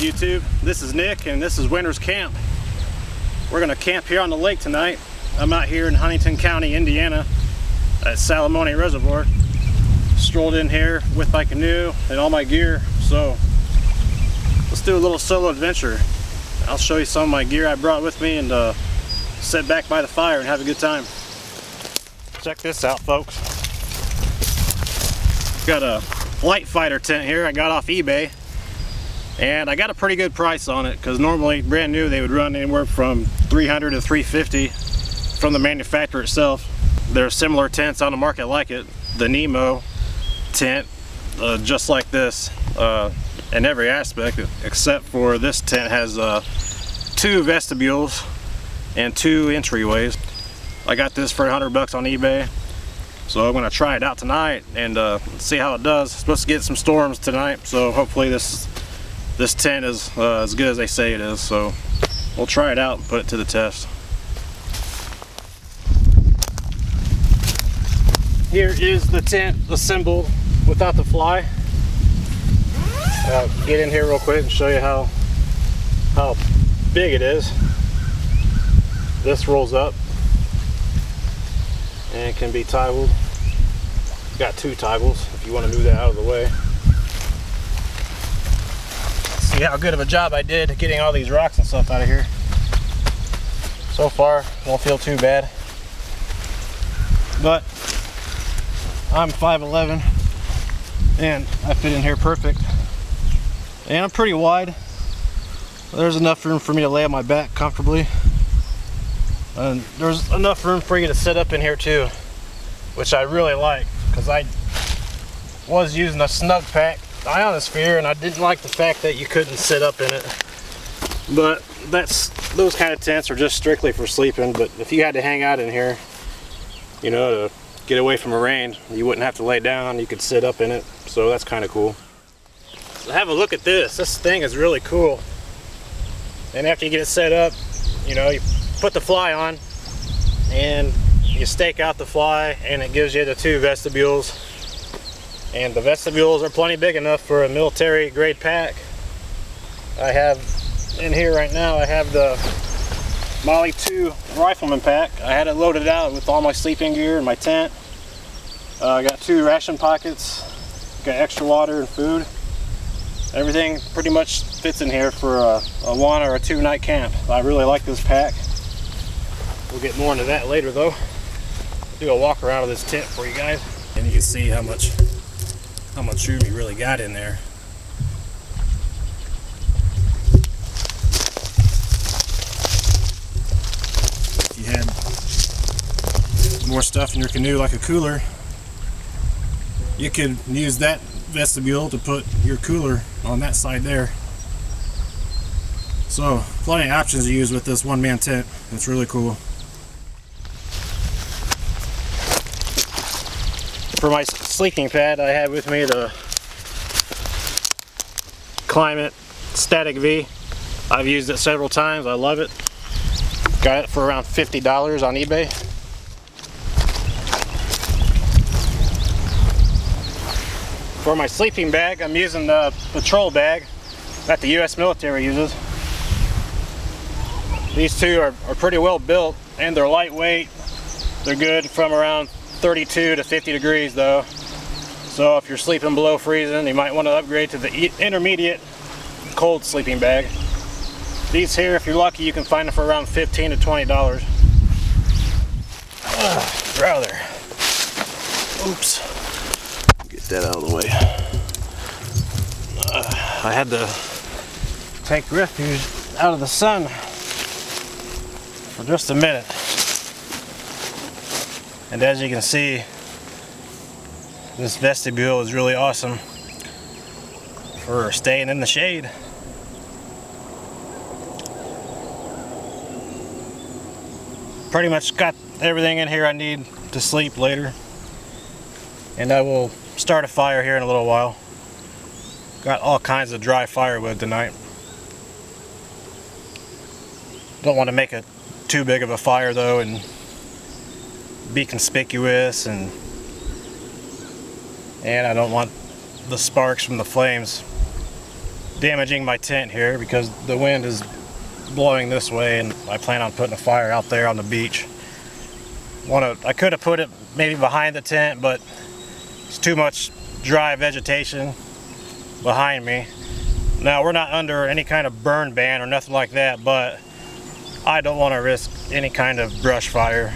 YouTube? This is Nick and this is Winter's Camp. We're gonna camp here on the lake tonight. I'm out here in Huntington County, Indiana at Salamone Reservoir. Strolled in here with my canoe and all my gear, so let's do a little solo adventure. I'll show you some of my gear I brought with me and sit back by the fire and have a good time. Check this out, folks. Got a light fighter tent here I got off eBay, and I got a pretty good price on it because normally brand new they would run anywhere from $300 to $350 from the manufacturer itself. There are similar tents on the market like it. The Nemo tent, just like this in every aspect, except for this tent has 2 vestibules and 2 entryways. I got this for $100 on eBay. So I'm going to try it out tonight and see how it does. It's supposed to get some storms tonight, so hopefully this tent is as good as they say it is. So we'll try it out and put it to the test. Here is the tent assembled without the fly. I'll get in here real quick and show you how big it is. This rolls up and can be tiebled. Got 2 tiebles if you want to move that out of the way. See how good of a job I did getting all these rocks and stuff out of here. So far, won't feel too bad. But I'm 5'11" and I fit in here perfect. And I'm pretty wide. There's enough room for me to lay on my back comfortably. And there's enough room for you to sit up in here too, which I really like, because I was using a snug pack ionosphere and I didn't like the fact that you couldn't sit up in it. But those kind of tents are just strictly for sleeping. But if you had to hang out in here, you know, to get away from the rain, you wouldn't have to lay down, you could sit up in it. So that's kind of cool. So have a look at this. This thing is really cool. And after you get it set up, you know, you put the fly on and you stake out the fly and it gives you the 2 vestibules, and the vestibules are plenty big enough for a military grade pack. I have in here right now, I have the Molly 2 rifleman pack. I had it loaded out with all my sleeping gear and my tent. I got 2 ration pockets, got extra water and food. Everything pretty much fits in here for a 1 or a 2 night camp. I really like this pack. We'll get more into that later though. I'll do a walk around of this tent for you guys, and you can see how much room you really got in there. If you had more stuff in your canoe like a cooler, you could use that vestibule to put your cooler on that side there. So plenty of options to use with this one-man tent. It's really cool. For my sleeping pad, I have with me the Climate Static V. I've used it several times. I love it. Got it for around $50 on eBay. For my sleeping bag, I'm using the patrol bag that the U.S. military uses. These 2 are pretty well built and they're lightweight. They're good from around 32 to 50 degrees though. So if you're sleeping below freezing, you might want to upgrade to the intermediate cold sleeping bag. These here, if you're lucky, you can find them for around $15 to $20. Brother. Oops. Get that out of the way. I had to take refuge out of the sun for just a minute. And as you can see, this vestibule is really awesome for staying in the shade. Pretty much got everything in here I need to sleep later. And I will start a fire here in a little while. Got all kinds of dry firewood tonight. Don't want to make it too big of a fire though and be conspicuous, and I don't want the sparks from the flames damaging my tent here because the wind is blowing this way, and I plan on putting a fire out there on the beach. I could have put it maybe behind the tent, but it's too much dry vegetation behind me. Now, we're not under any kind of burn ban or nothing like that, but I don't want to risk any kind of brush fire.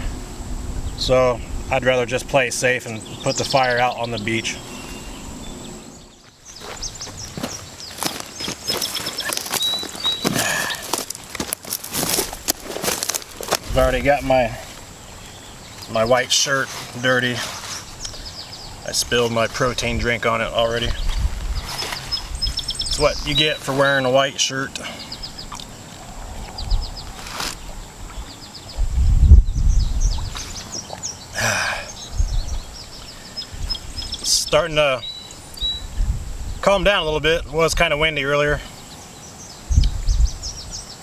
So I'd rather just play it safe and put the fire out on the beach. I've already got my white shirt dirty. I spilled my protein drink on it already. It's what you get for wearing a white shirt. Starting to calm down a little bit. It was kind of windy earlier,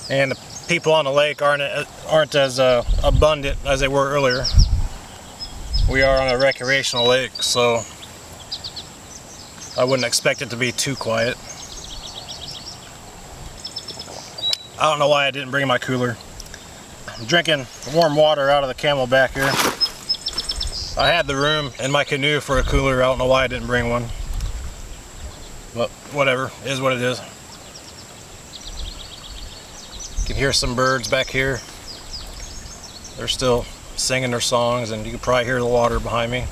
and the people on the lake aren't as abundant as they were earlier. We are on a recreational lake, so I wouldn't expect it to be too quiet. I don't know why I didn't bring my cooler. I'm drinking warm water out of the Camelback here. I had the room in my canoe for a cooler. I don't know why I didn't bring one. But whatever, it is what it is. You can hear some birds back here. They're still singing their songs, and you can probably hear the water behind me.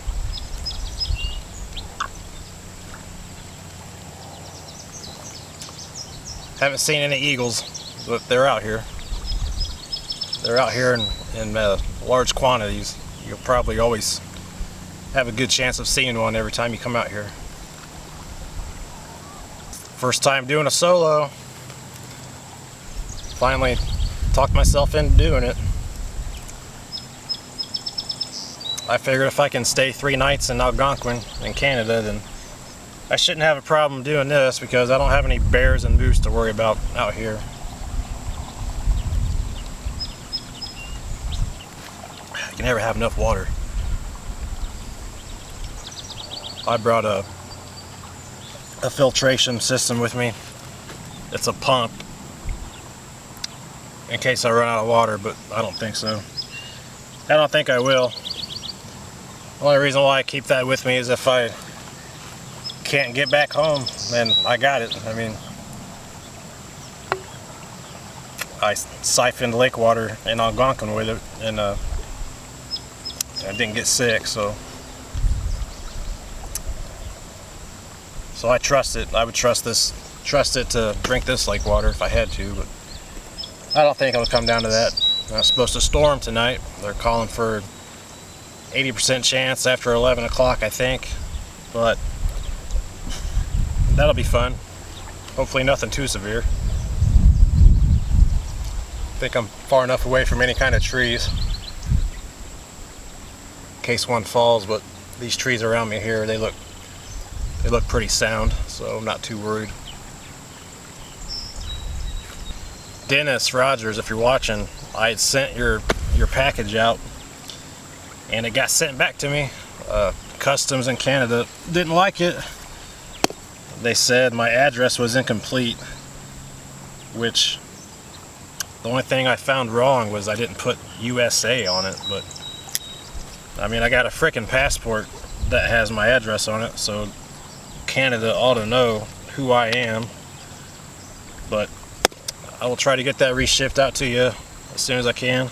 Haven't seen any eagles, but they're out here. They're out here in large quantities. You'll probably always have a good chance of seeing one every time you come out here. First time doing a solo. Finally talked myself into doing it. I figured if I can stay 3 nights in Algonquin in Canada, then I shouldn't have a problem doing this because I don't have any bears and moose to worry about out here. You can never have enough water. I brought a filtration system with me. It's a pump in case I run out of water, but I don't think so. I don't think I will. The only reason why I keep that with me is if I can't get back home, then I got it. I mean, I siphoned lake water in Algonquin with it, and I didn't get sick, so I trust it. I would trust it to drink this lake water if I had to, but I don't think it'll come down to that. It's supposed to storm tonight. They're calling for 80% chance after 11 o'clock, I think, but that'll be fun. Hopefully nothing too severe. I think I'm far enough away from any kind of trees in case one falls, but these trees around me here, they look pretty sound, so I'm not too worried. Dennis Rogers, if you're watching, I had sent your package out and it got sent back to me. Customs in Canada didn't like it. They said my address was incomplete, which the only thing I found wrong was I didn't put USA on it, but I mean, I got a frickin' passport that has my address on it, so Canada ought to know who I am. But I will try to get that reshipped out to you as soon as I can.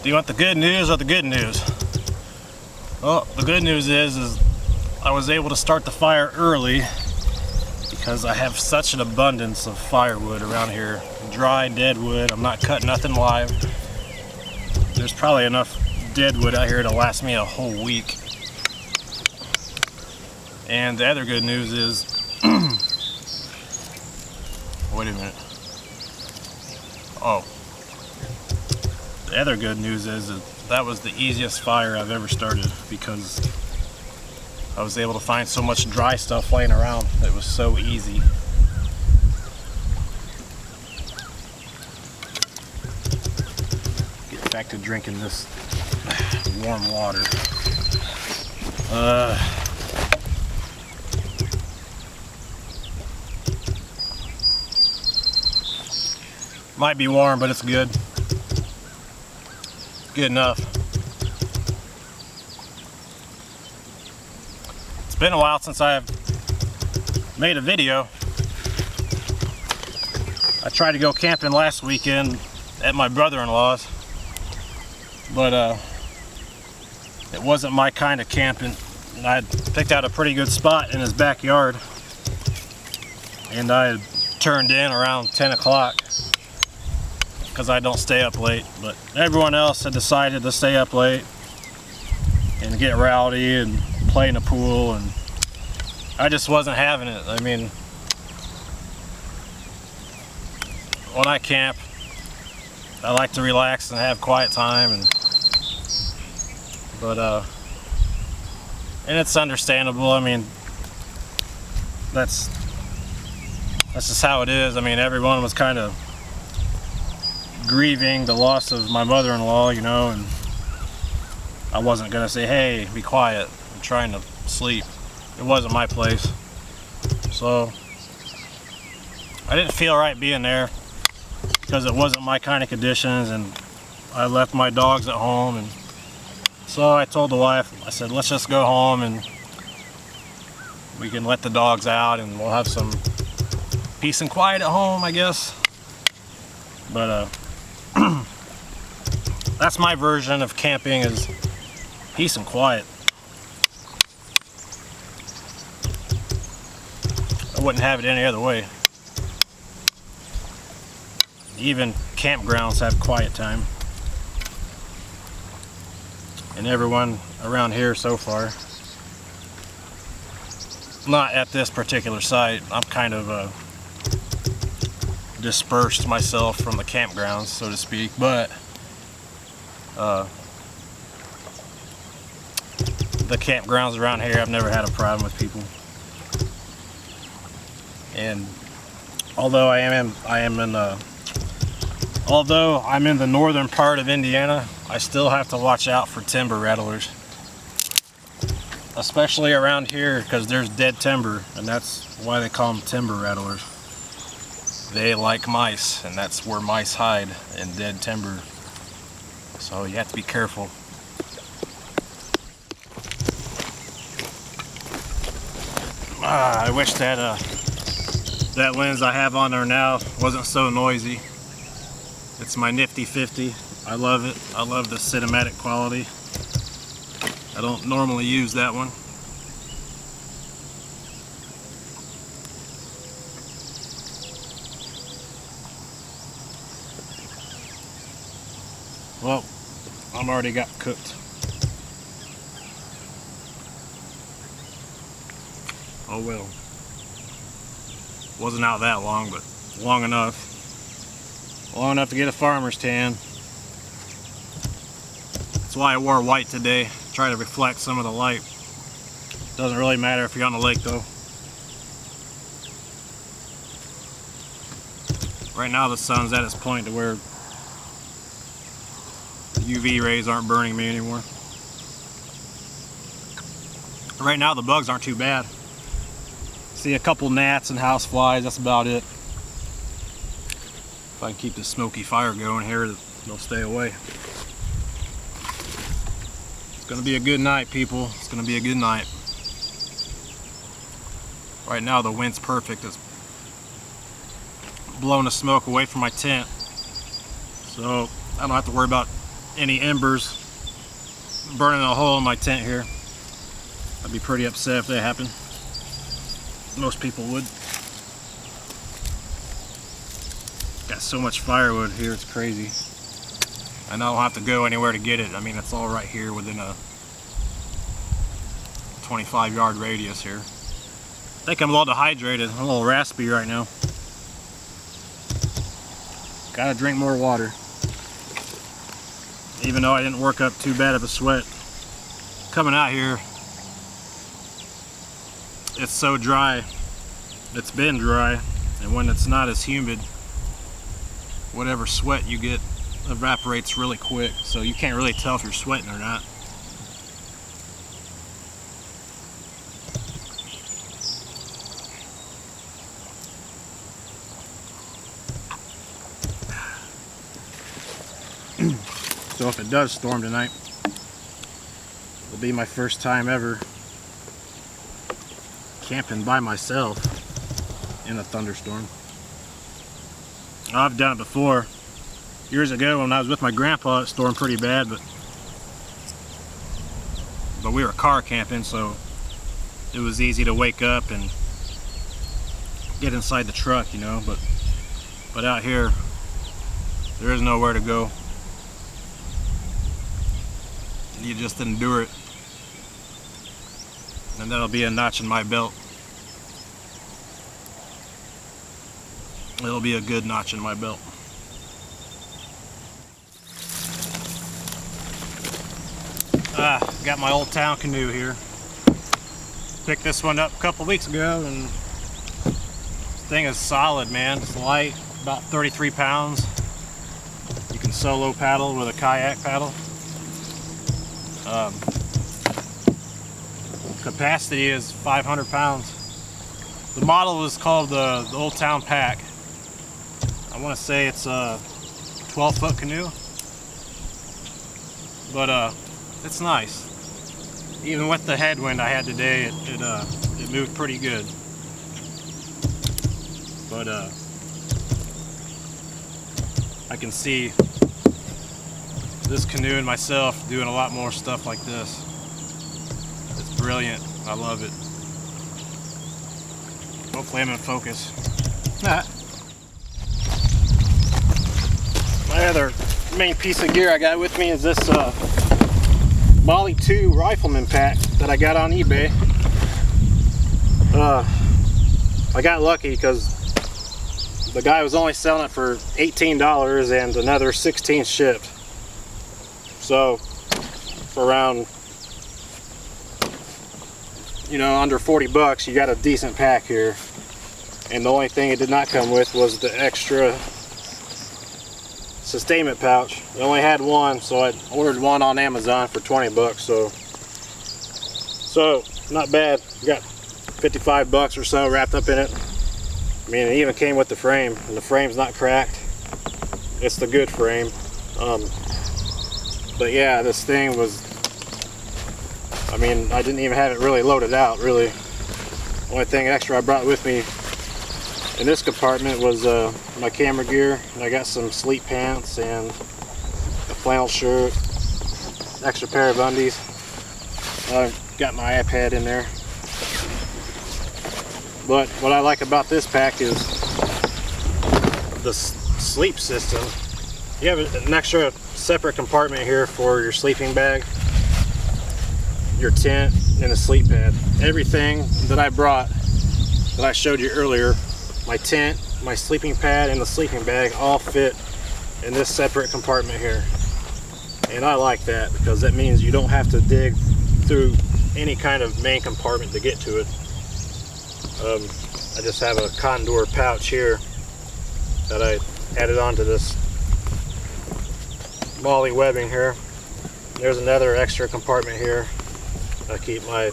Do you want the good news or the good news? Well, the good news is I was able to start the fire early because I have such an abundance of firewood around here. Dry, dead wood. I'm not cutting nothing live. There's probably enough dead wood out here to last me a whole week. And the other good news is, wait a minute. Oh. The other good news is that was the easiest fire I've ever started because I was able to find so much dry stuff laying around. It was so easy. Get back to drinking this warm water. Might be warm, but it's good. Good enough. It's been a while since I've made a video. I tried to go camping last weekend at my brother-in-law's, but it wasn't my kind of camping. And I picked out a pretty good spot in his backyard, and I had turned in around 10 o'clock because I don't stay up late, but everyone else had decided to stay up late and get rowdy and play in the pool, and I just wasn't having it. I mean, when I camp, I like to relax and have quiet time, and it's understandable. I mean, that's just how it is. I mean, everyone was kind of grieving the loss of my mother-in-law, you know, and I wasn't gonna say, hey, be quiet, I'm trying to sleep. It wasn't my place, so I didn't feel right being there because it wasn't my kind of conditions, and I left my dogs at home. And so I told the wife, I said, let's just go home and we can let the dogs out and we'll have some peace and quiet at home, I guess. But that's my version of camping, is peace and quiet. I wouldn't have it any other way. Even campgrounds have quiet time. And everyone around here so far, not at this particular site, I'm kind of dispersed myself from the campgrounds, so to speak, but the campgrounds around here, I've never had a problem with people. And although although I'm in the northern part of Indiana, I still have to watch out for timber rattlers, especially around here, because there's dead timber, and that's why they call them timber rattlers. They like mice, and that's where mice hide, in dead timber. So you have to be careful. I wish that that lens I have on there now wasn't so noisy. It's my nifty 50. I love it. I love the cinematic quality. I don't normally use that one. Well, I'm already got cooked. Oh well. Wasn't out that long, but long enough. Long enough to get a farmer's tan. That's why I wore white today. Try to reflect some of the light. Doesn't really matter if you're on the lake though. Right now the sun's at its point to where UV rays aren't burning me anymore. Right now the bugs aren't too bad. See a couple gnats and houseflies, that's about it. If I can keep the smoky fire going here, they'll stay away. It's gonna be a good night, people. It's gonna be a good night. Right now the wind's perfect. It's blowing the smoke away from my tent, so I don't have to worry about any embers burning a hole in my tent here. I'd be pretty upset if that happened. Most people would. Got so much firewood here, it's crazy. And I don't have to go anywhere to get it. I mean, it's all right here within a 25-yard radius here. I think I'm a little dehydrated. I'm a little raspy right now. Gotta drink more water. Even though I didn't work up too bad of a sweat. Coming out here, it's so dry. It's been dry, and when it's not as humid, whatever sweat you get evaporates really quick, so you can't really tell if you're sweating or not. So if it does storm tonight, it'll be my first time ever camping by myself in a thunderstorm. I've done it before. Years ago when I was with my grandpa, it stormed pretty bad, but we were car camping, so it was easy to wake up and get inside the truck, you know, but out here there is nowhere to go. You just endure it, and that'll be a notch in my belt. It'll be a good notch in my belt. Got my old town canoe here. Picked this one up a couple weeks ago, and this thing is solid, man. It's light, about 33 pounds. You can solo paddle with a kayak paddle. Capacity is 500 pounds. The model is called the Old Town Pack. I want to say it's a 12-foot canoe, but it's nice. Even with the headwind I had today, it moved pretty good. But I can see this canoe and myself doing a lot more stuff like this. It's brilliant. I love it. Hopefully I'm in focus. My other main piece of gear I got with me is this Molly 2 rifleman pack that I got on eBay. I got lucky because the guy was only selling it for $18 and another $16 shipped. So for around, you know, under 40 bucks, you got a decent pack here. And the only thing it did not come with was the extra sustainment pouch. It only had one, so I ordered one on Amazon for 20 bucks. So not bad. Got 55 bucks or so wrapped up in it. I mean, it even came with the frame, and the frame's not cracked. It's the good frame. But yeah, this thing was, I mean, I didn't even have it really loaded out, really. Only thing extra I brought with me in this compartment was my camera gear. And I got some sleep pants and a flannel shirt, extra pair of undies. I got my iPad in there. But what I like about this pack is the sleep system. You have an extra separate compartment here for your sleeping bag, your tent, and a sleep pad. Everything that I brought, that I showed you earlier, my tent, my sleeping pad, and the sleeping bag all fit in this separate compartment here. And I like that because that means you don't have to dig through any kind of main compartment to get to it. I just have a condor pouch here that I added onto this Molly webbing here. There's another extra compartment here. I keep my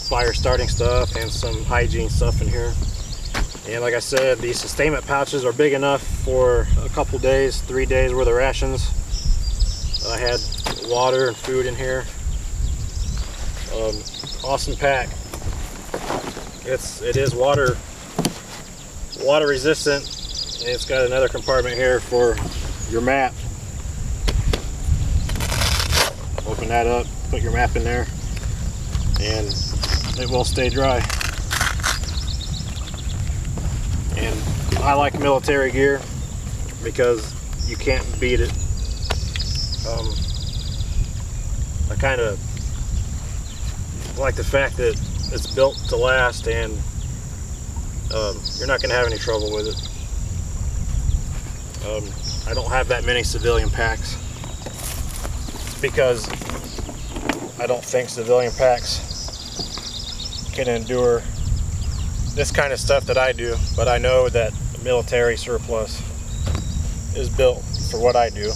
fire starting stuff and some hygiene stuff in here. And like I said, these sustainment pouches are big enough for a couple days, 3 days worth of rations. I had water and food in here. Awesome pack. It is water resistant, and it's got another compartment here for your map. Open that up, put your map in there, and it will stay dry. And I like military gear because you can't beat it. I kind of like the fact that it's built to last, and you're not going to have any trouble with it. I don't have that many civilian packs because I don't think civilian packs can endure this kind of stuff that I do, but I know that the military surplus is built for what I do,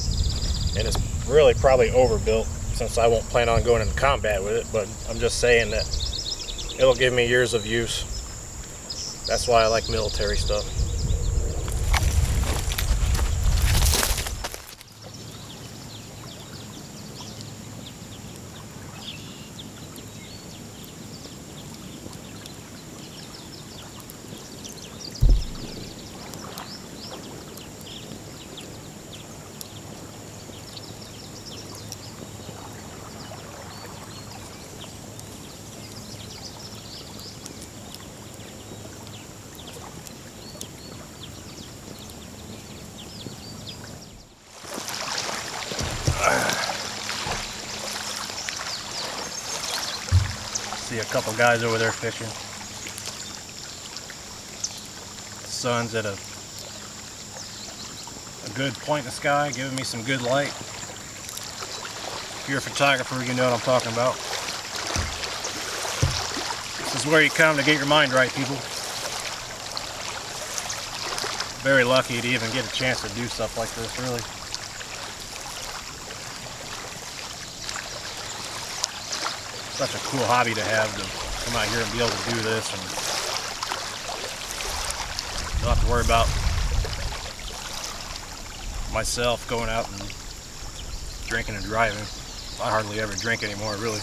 and it's really probably overbuilt since I won't plan on going into combat with it, but I'm just saying that it'll give me years of use. That's why I like military stuff. See a couple guys over there fishing. The sun's at a good point in the sky, giving me some good light. If you're a photographer, you know what I'm talking about. This is where you come to get your mind right, people. Very lucky to even get a chance to do stuff like this, really. Such a cool hobby to have, to come out here and be able to do this, and don't have to worry about myself going out and drinking and driving. I hardly ever drink anymore, really.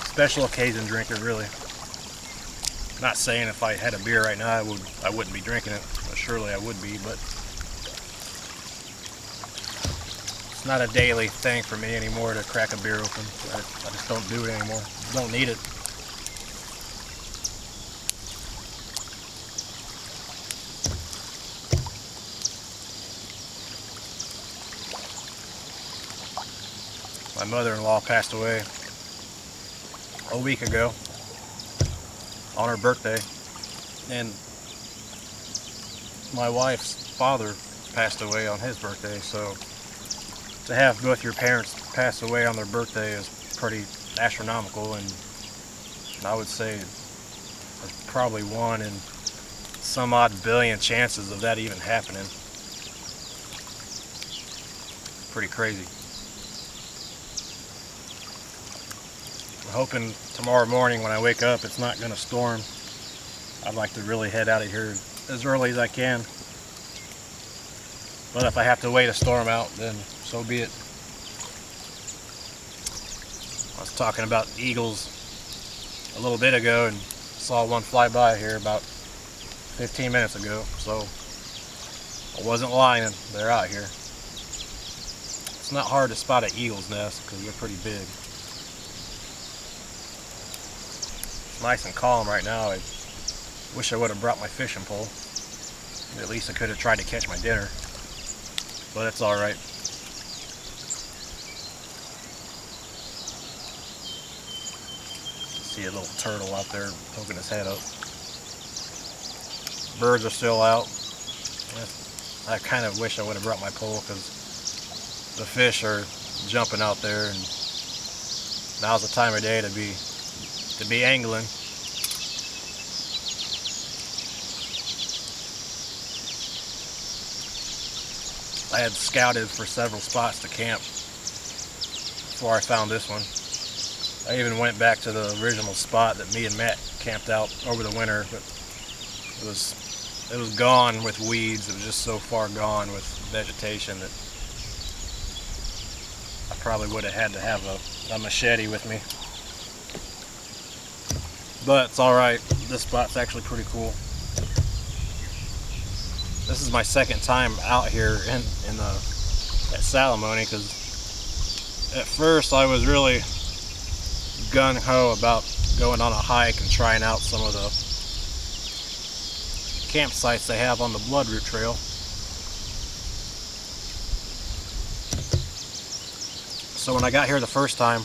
Special occasion drinker, really. Not saying if I had a beer right now I wouldn't be drinking it. Surely I would be, but it's not a daily thing for me anymore to crack a beer open. I just don't do it anymore. Don't need it. My mother-in-law passed away a week ago on her birthday, and my wife's father passed away on his birthday, so to have both your parents pass away on their birthday is pretty astronomical, and I would say there's probably 1 in some odd billion chances of that even happening. Pretty crazy. I'm hoping tomorrow morning when I wake up it's not going to storm. I'd like to really head out of here as early as I can. But if I have to wait a storm out, then so be it. I was talking about eagles a little bit ago and saw one fly by here about 15 minutes ago, so I wasn't lying. They're out here. It's not hard to spot an eagle's nest because they're pretty big. It's nice and calm right now. I wish I would have brought my fishing pole. At least I could have tried to catch my dinner. But it's alright. See a little turtle out there poking his head up. Birds are still out. I kind of wish I would have brought my pole because the fish are jumping out there, and now's the time of day to be angling. I had scouted for several spots to camp before I found this one. I even went back to the original spot that me and Matt camped out over the winter, but it was gone with weeds. It was just so far gone with vegetation that I probably would have had to have a machete with me. But it's alright. This spot's actually pretty cool. This is my second time out here in the at Salamone, because at first I was really gung-ho about going on a hike and trying out some of the campsites they have on the Bloodroot Trail. So when I got here the first time,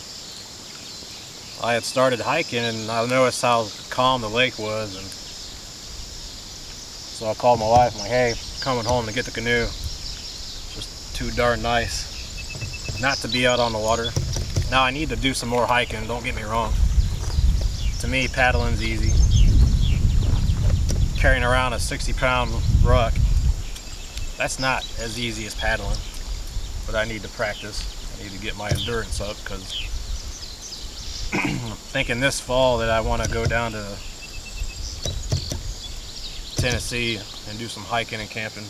I had started hiking and I noticed how calm the lake was, and so I called my wife. I'm like, hey, I'm coming home to get the canoe. Just too darn nice not to be out on the water. Now I need to do some more hiking, don't get me wrong. To me, paddling's easy. Carrying around a 60-pound ruck, that's not as easy as paddling, but I need to practice. I need to get my endurance up, because I'm thinking this fall that I want to go down to Tennessee and do some hiking and camping.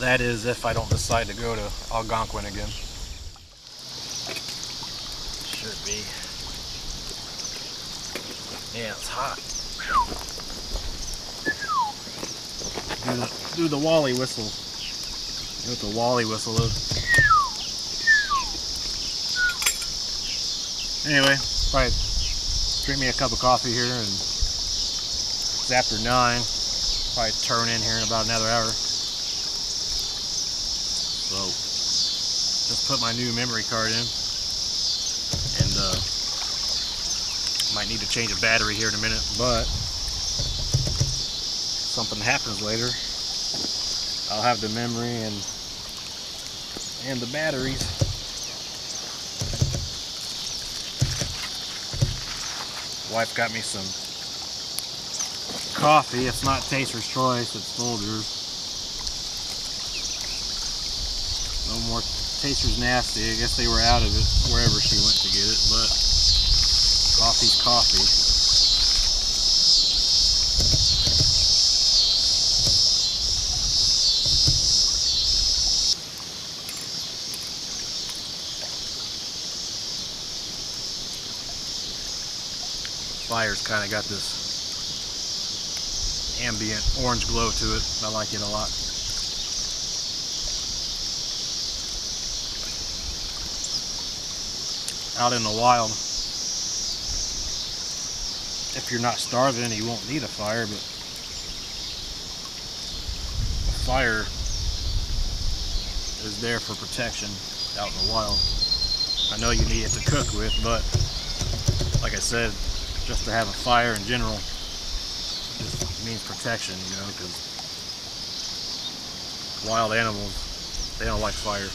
That is if I don't decide to go to Algonquin again. Should be. Yeah, it's hot. Do the Wally whistle. You know what the Wally whistle is? Anyway, probably drink me a cup of coffee here, and it's after 9. Probably turn in here in about another hour. So, just put my new memory card in, and might need to change a battery here in a minute, but if something happens later, I'll have the memory and the batteries. Wife got me some coffee. It's not Taster's Choice, it's Folgers. No more Taster's Nasty. I guess they were out of it wherever she went to get it, but coffee's coffee. Fire's kind of got this ambient orange glow to it. I like it a lot. Out in the wild, if you're not starving, you won't need a fire, but a fire is there for protection out in the wild. I know you need it to cook with, but like I said, just to have a fire in general just means protection, you know, because wild animals, they don't like fire.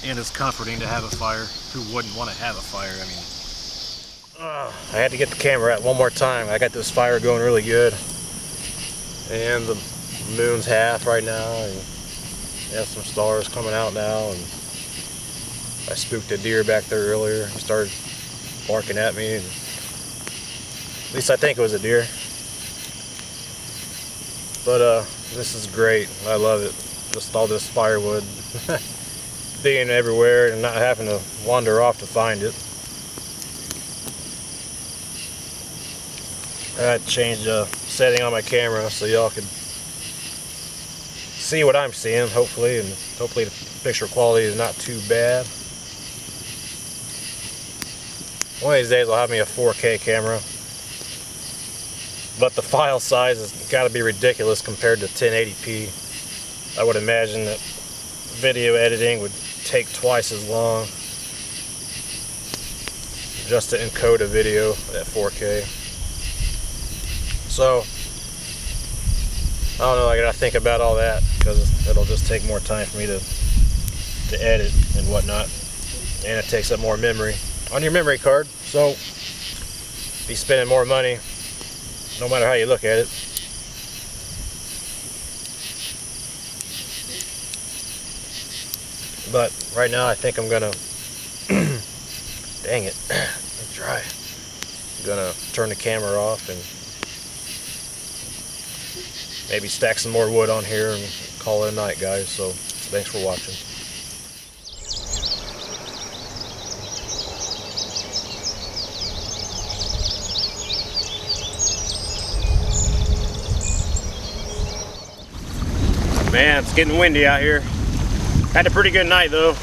And it's comforting to have a fire. Who wouldn't want to have a fire? I mean, I had to get the camera out one more time. I got this fire going really good, and the moon's half right now, and we have some stars coming out now, and I spooked a deer back there earlier. He started barking at me, and at least I think it was a deer. But this is great. I love it. Just all this firewood being everywhere and not having to wander off to find it. I changed the setting on my camera so y'all could see what I'm seeing, hopefully, and hopefully the picture quality is not too bad. One of these days I'll have me a 4K camera, but the file size has got to be ridiculous compared to 1080p. I would imagine that video editing would take twice as long just to encode a video at 4K. So I don't know, I gotta think about all that, because it'll just take more time for me to edit and whatnot, and it takes up more memory on your memory card, so be spending more money no matter how you look at it. But right now I think I'm gonna dang it, it's dry. I'm gonna turn the camera off and maybe stack some more wood on here and call it a night, guys. So thanks for watching. Man, it's getting windy out here. Had a pretty good night though.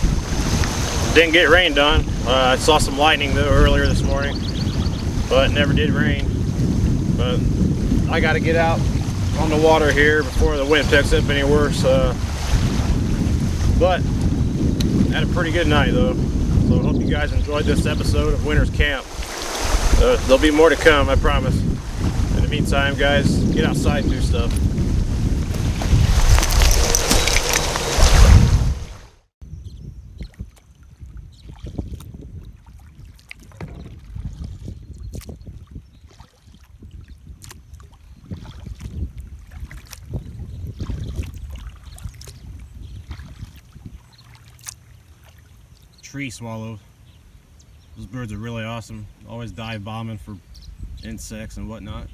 Didn't get rained on. I saw some lightning though earlier this morning, but never did rain. But I got to get out on the water here before the wind picks up any worse. But had a pretty good night though. So I hope you guys enjoyed this episode of Winter's Camp. There'll be more to come, I promise. In the meantime, guys, get outside and do stuff. Tree swallows. Those birds are really awesome. Always dive bombing for insects and whatnot.